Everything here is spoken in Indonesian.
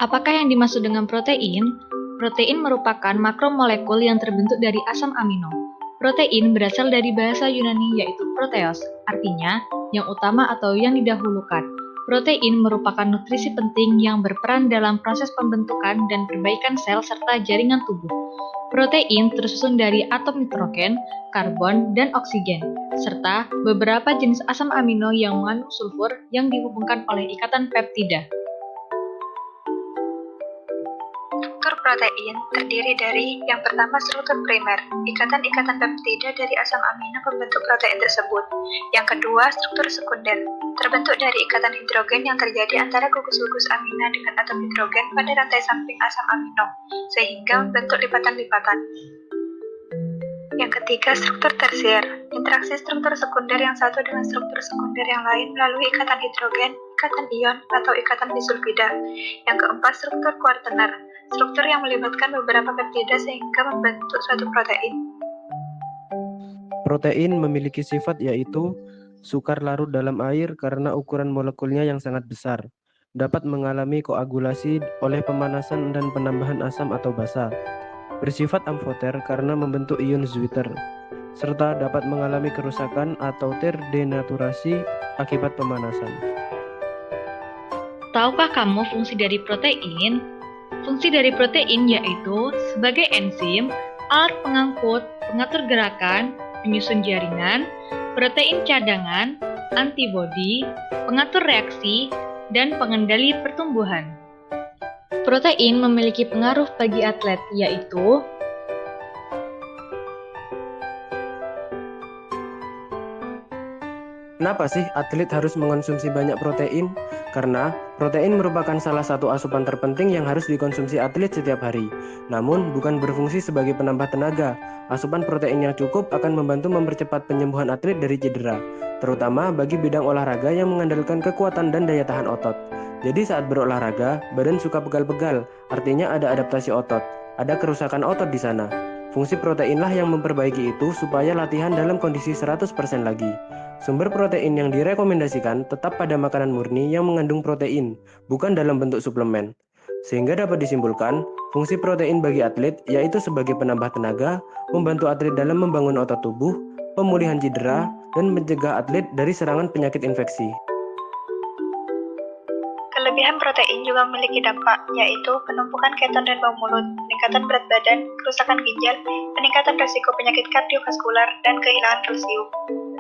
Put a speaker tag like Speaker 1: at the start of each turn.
Speaker 1: Apakah yang dimaksud dengan protein? Protein merupakan makromolekul yang terbentuk dari asam amino. Protein berasal dari bahasa Yunani yaitu proteos, artinya yang utama atau yang didahulukan. Protein merupakan nutrisi penting yang berperan dalam proses pembentukan dan perbaikan sel serta jaringan tubuh. Protein tersusun dari atom nitrogen, karbon, dan oksigen, serta beberapa jenis asam amino yang mengandung sulfur yang dihubungkan oleh ikatan peptida.
Speaker 2: Struktur protein terdiri dari yang pertama struktur primer, ikatan-ikatan peptida dari asam amino pembentuk protein tersebut. Yang kedua, struktur sekunder, terbentuk dari ikatan hidrogen yang terjadi antara gugus-gugus amina dengan atom hidrogen pada rantai samping asam amino, sehingga membentuk lipatan-lipatan. Yang ketiga, struktur tersier, interaksi struktur sekunder yang satu dengan struktur sekunder yang lain melalui ikatan hidrogen, ikatan ion, atau ikatan disulfida. Yang keempat, struktur kuartener, struktur yang melibatkan beberapa peptida sehingga membentuk suatu protein.
Speaker 3: Protein memiliki sifat yaitu sukar larut dalam air karena ukuran molekulnya yang sangat besar, dapat mengalami koagulasi oleh pemanasan dan penambahan asam atau basa, bersifat amfoter karena membentuk ion Zwitter, serta dapat mengalami kerusakan atau terdenaturasi akibat pemanasan.
Speaker 1: Tahukah kamu fungsi dari protein? Fungsi dari protein yaitu sebagai enzim, alat pengangkut, pengatur gerakan, penyusun jaringan, protein cadangan, antibodi, pengatur reaksi, dan pengendali pertumbuhan. Protein memiliki pengaruh bagi atlet, yaitu
Speaker 3: Kenapa sih atlet harus mengonsumsi banyak protein? Karena protein merupakan salah satu asupan terpenting yang harus dikonsumsi atlet setiap hari. Namun, bukan berfungsi sebagai penambah tenaga. Asupan protein yang cukup akan membantu mempercepat penyembuhan atlet dari cedera, terutama bagi bidang olahraga yang mengandalkan kekuatan dan daya tahan otot. Jadi saat berolahraga, badan suka pegal-pegal, artinya ada adaptasi otot, ada kerusakan otot di sana. Fungsi proteinlah yang memperbaiki itu supaya latihan dalam kondisi 100% lagi. Sumber protein yang direkomendasikan tetap pada makanan murni yang mengandung protein, bukan dalam bentuk suplemen. Sehingga dapat disimpulkan, fungsi protein bagi atlet yaitu sebagai penambah tenaga, membantu atlet dalam membangun otot tubuh, pemulihan cedera, dan mencegah atlet dari serangan penyakit infeksi.
Speaker 2: Kelebihan protein juga memiliki dampak, yaitu penumpukan keton dan bau mulut, peningkatan berat badan, kerusakan ginjal, peningkatan risiko penyakit kardiovaskular, dan kehilangan kalsium.